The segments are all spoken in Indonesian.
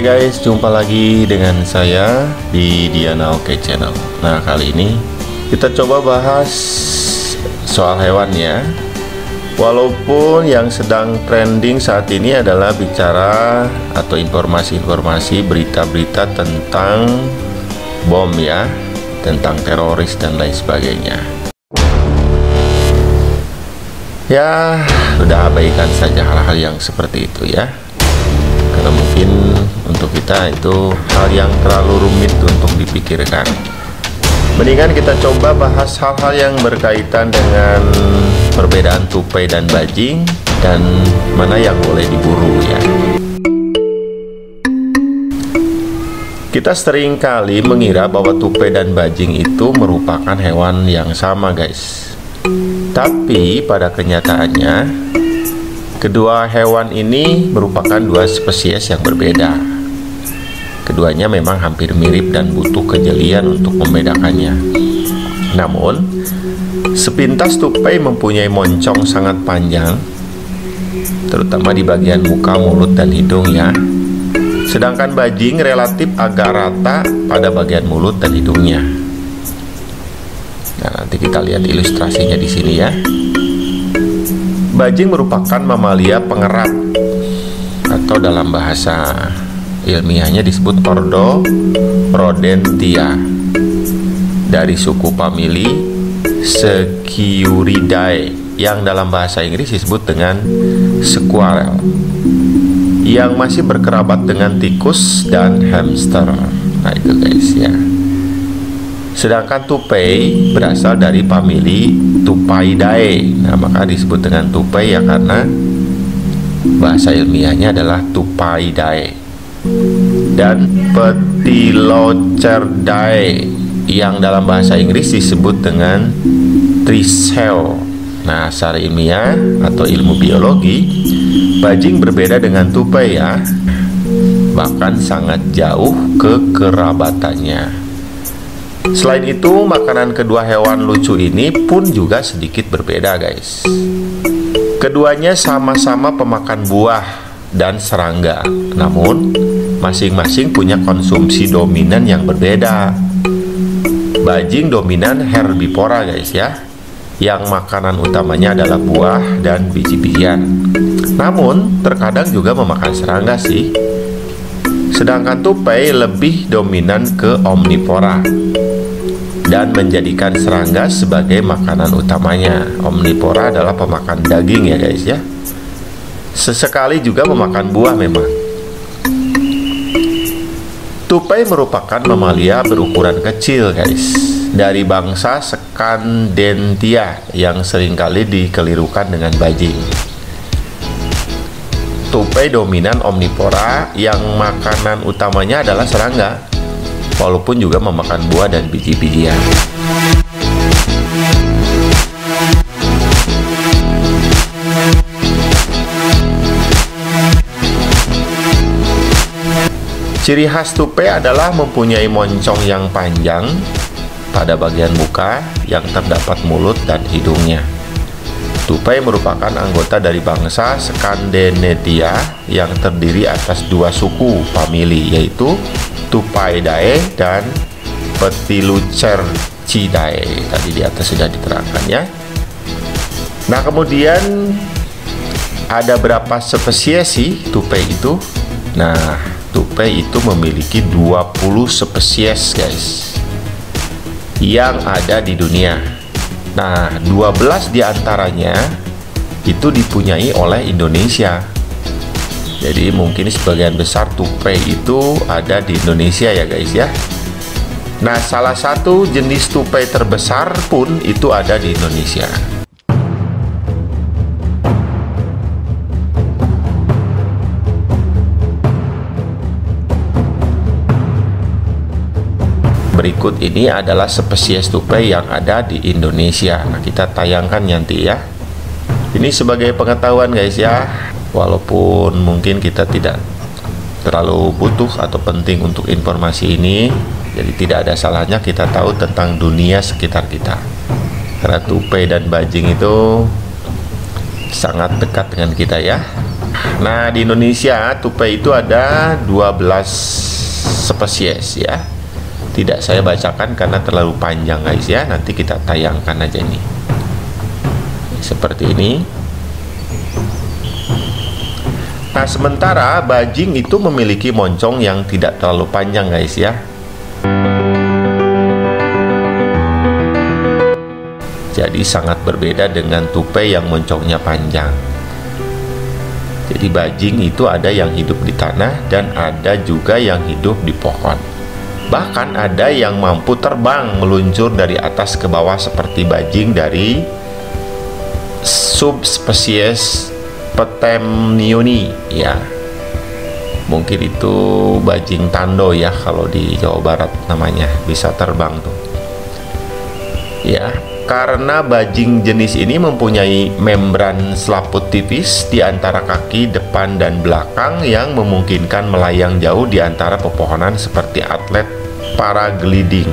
Oke guys, jumpa lagi dengan saya di Diana Oke Channel. Nah, kali ini kita coba bahas soal hewan ya. Walaupun yang sedang trending saat ini adalah bicara atau informasi-informasi, berita-berita tentang bom ya, tentang teroris dan lain sebagainya. Ya, udah abaikan saja hal-hal yang seperti itu ya, karena mungkin untuk kita itu hal yang terlalu rumit untuk dipikirkan. Mendingan kita coba bahas hal-hal yang berkaitan dengan perbedaan tupai dan bajing dan mana yang boleh diburu ya. Kita sering kali mengira bahwa tupai dan bajing itu merupakan hewan yang sama guys. Tapi pada kenyataannya kedua hewan ini merupakan dua spesies yang berbeda. Keduanya memang hampir mirip dan butuh kejelian untuk membedakannya. Namun, sepintas tupai mempunyai moncong sangat panjang, terutama di bagian muka, mulut, dan hidung ya. Sedangkan bajing relatif agak rata pada bagian mulut dan hidungnya. Nah, nanti kita lihat ilustrasinya di sini ya. Bajing merupakan mamalia pengerat atau dalam bahasa ilmiahnya disebut ordo Rodentia dari suku famili Sciuridae yang dalam bahasa Inggris disebut dengan squirrel, yang masih berkerabat dengan tikus dan hamster. Nah itu guys ya. Sedangkan tupai berasal dari famili Tupaidae. Nah, maka disebut dengan tupai ya karena bahasa ilmiahnya adalah Tupaidae. Dan Petilocerdae yang dalam bahasa Inggris disebut dengan Tricheo. Nah, secara ilmiah atau ilmu biologi, bajing berbeda dengan tupai ya. Bahkan sangat jauh kekerabatannya. Selain itu, makanan kedua hewan lucu ini pun juga sedikit berbeda guys. Keduanya sama-sama pemakan buah dan serangga, namun masing-masing punya konsumsi dominan yang berbeda. Bajing dominan herbivora guys ya, yang makanan utamanya adalah buah dan biji-bijian. Namun terkadang juga memakan serangga sih. Sedangkan tupai lebih dominan ke omnivora dan menjadikan serangga sebagai makanan utamanya. Omnivora adalah pemakan daging ya guys ya. Sesekali juga memakan buah memang. Tupai merupakan mamalia berukuran kecil guys, dari bangsa Scandentia yang seringkali dikelirukan dengan bajing. Tupai dominan omnivora yang makanan utamanya adalah serangga, walaupun juga memakan buah dan biji-bijian. Ciri khas tupai adalah mempunyai moncong yang panjang pada bagian muka yang terdapat mulut dan hidungnya. Tupai merupakan anggota dari bangsa Scandentia yang terdiri atas dua suku famili, yaitu Tupaidae dan Petilucercidae. Tadi di atas sudah diterangkan ya. Nah, kemudian ada berapa spesies sih tupai itu? Nah, tupai itu memiliki 20 spesies guys yang ada di dunia. Nah, 12 diantaranya itu dipunyai oleh Indonesia. Jadi mungkin sebagian besar tupai itu ada di Indonesia ya guys ya. Nah, salah satu jenis tupai terbesar pun itu ada di Indonesia. Berikut ini adalah spesies tupai yang ada di Indonesia. Nah, kita tayangkan nanti ya. Ini sebagai pengetahuan guys ya. Walaupun mungkin kita tidak terlalu butuh atau penting untuk informasi ini, jadi tidak ada salahnya kita tahu tentang dunia sekitar kita. Karena tupai dan bajing itu sangat dekat dengan kita ya. Nah, di Indonesia tupai itu ada 12 spesies ya. Tidak saya bacakan karena terlalu panjang guys ya. Nanti kita tayangkan aja ini. Seperti ini. Nah, sementara bajing itu memiliki moncong yang tidak terlalu panjang guys ya. Jadi sangat berbeda dengan tupai yang moncongnya panjang. Jadi bajing itu ada yang hidup di tanah dan ada juga yang hidup di pohon. Bahkan ada yang mampu terbang meluncur dari atas ke bawah seperti bajing dari subspesies Petemnioni ya. Mungkin itu bajing tando ya kalau di Jawa Barat namanya, bisa terbang tuh. Ya, karena bajing jenis ini mempunyai membran selaput tipis di antara kaki depan dan belakang yang memungkinkan melayang jauh di antara pepohonan seperti atlet paragliding.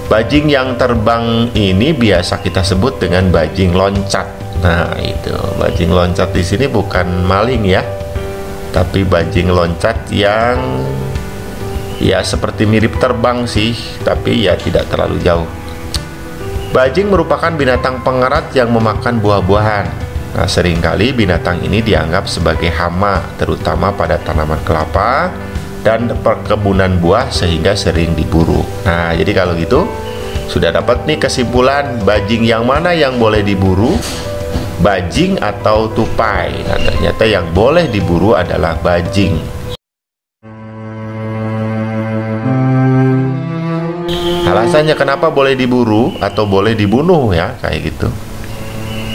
Bajing yang terbang ini biasa kita sebut dengan bajing loncat. Nah, itu bajing loncat di sini bukan maling ya, tapi bajing loncat yang ya seperti mirip terbang sih, tapi ya tidak terlalu jauh. Bajing merupakan binatang pengerat yang memakan buah-buahan. Nah, seringkali binatang ini dianggap sebagai hama, terutama pada tanaman kelapa dan perkebunan buah sehingga sering diburu. Nah, jadi kalau gitu sudah dapat nih kesimpulan bajing yang mana yang boleh diburu, bajing atau tupai. Nah, ternyata yang boleh diburu adalah bajing. Alasannya kenapa boleh diburu atau boleh dibunuh ya, kayak gitu.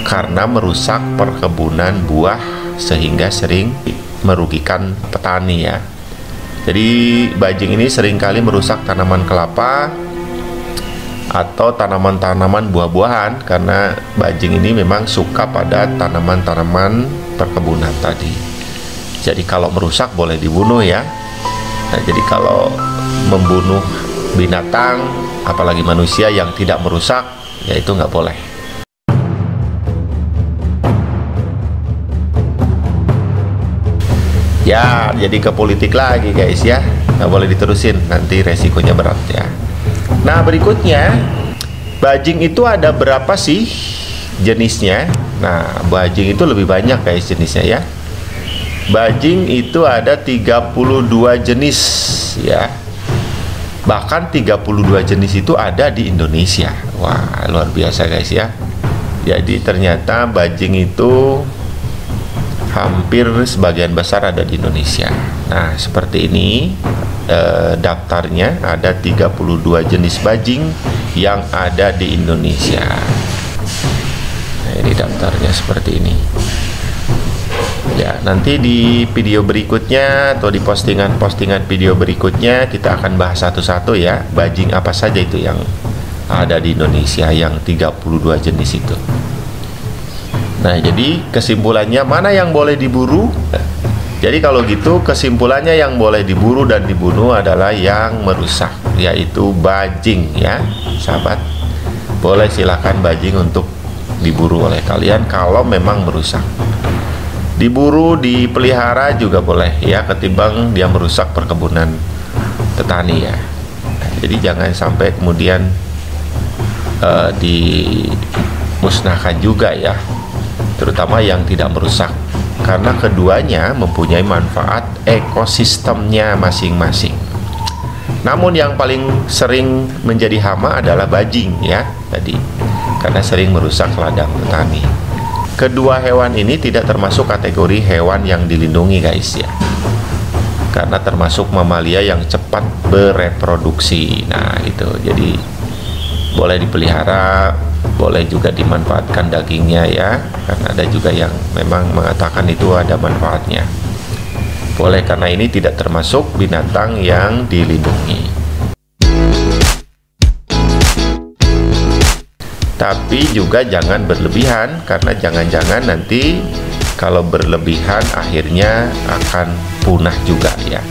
Karena merusak perkebunan buah sehingga sering merugikan petani ya. Jadi bajing ini seringkali merusak tanaman kelapa atau tanaman-tanaman buah-buahan karena bajing ini memang suka pada tanaman-tanaman perkebunan tadi. Jadi kalau merusak boleh dibunuh ya. Nah, jadi kalau membunuh binatang apalagi manusia yang tidak merusak ya itu nggak boleh. Ya, jadi ke politik lagi guys ya, nggak boleh diterusin, nanti resikonya berat ya. Nah, berikutnya bajing itu ada berapa sih jenisnya? Nah, bajing itu lebih banyak guys jenisnya ya. Bajing itu ada 32 jenis ya. Bahkan 32 jenis itu ada di Indonesia. Wah, luar biasa guys ya. Jadi ternyata bajing itu hampir sebagian besar ada di Indonesia. Nah, seperti ini daftarnya, ada 32 jenis bajing yang ada di Indonesia. Nah, ini daftarnya seperti ini. Ya, nanti di video berikutnya atau di postingan-postingan video berikutnya kita akan bahas satu-satu ya, bajing apa saja itu yang ada di Indonesia yang 32 jenis itu. Nah, jadi kesimpulannya mana yang boleh diburu? Jadi kalau gitu kesimpulannya yang boleh diburu dan dibunuh adalah yang merusak, yaitu bajing ya, sahabat. Boleh silakan bajing untuk diburu oleh kalian kalau memang merusak. Diburu, dipelihara juga boleh ya, ketimbang dia merusak perkebunan petani ya. Nah, jadi jangan sampai kemudian dimusnahkan juga ya, terutama yang tidak merusak, karena keduanya mempunyai manfaat ekosistemnya masing-masing. Namun yang paling sering menjadi hama adalah bajing ya tadi, karena sering merusak ladang petani. Kedua hewan ini tidak termasuk kategori hewan yang dilindungi guys ya, karena termasuk mamalia yang cepat bereproduksi. Nah itu, jadi boleh dipelihara, boleh juga dimanfaatkan dagingnya ya, karena ada juga yang memang mengatakan itu ada manfaatnya. Boleh, karena ini tidak termasuk binatang yang dilindungi. Tapi juga jangan berlebihan, karena jangan-jangan nanti kalau berlebihan akhirnya akan punah juga ya.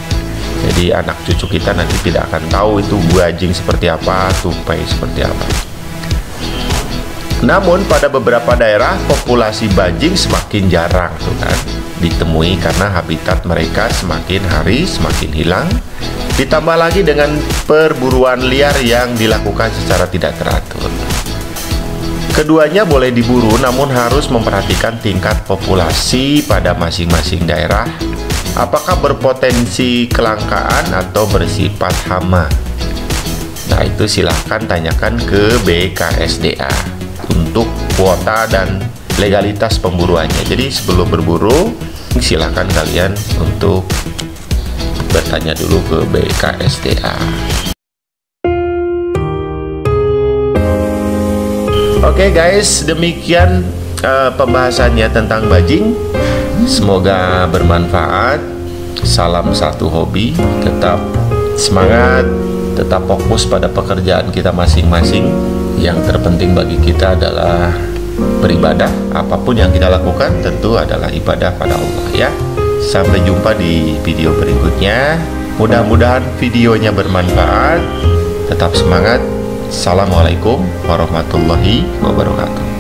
Jadi anak cucu kita nanti tidak akan tahu itu bajing seperti apa, tupai seperti apa. Namun pada beberapa daerah populasi bajing semakin jarang tuh kan. Di ditemui karena habitat mereka semakin hari semakin hilang. Ditambah lagi dengan perburuan liar yang dilakukan secara tidak teratur. Keduanya boleh diburu namun harus memperhatikan tingkat populasi pada masing-masing daerah. Apakah berpotensi kelangkaan atau bersifat hama? Nah, itu silahkan tanyakan ke BKSDA untuk kuota dan legalitas pemburuannya. Jadi sebelum berburu, silahkan kalian untuk bertanya dulu ke BKSDA. Oke guys, demikian pembahasannya tentang bajing. Semoga bermanfaat. Salam satu hobi. Tetap semangat, tetap fokus pada pekerjaan kita masing-masing. Yang terpenting bagi kita adalah beribadah. Apapun yang kita lakukan tentu adalah ibadah pada Allah ya. Sampai jumpa di video berikutnya. Mudah-mudahan videonya bermanfaat. Tetap semangat. Assalamualaikum warahmatullahi wabarakatuh.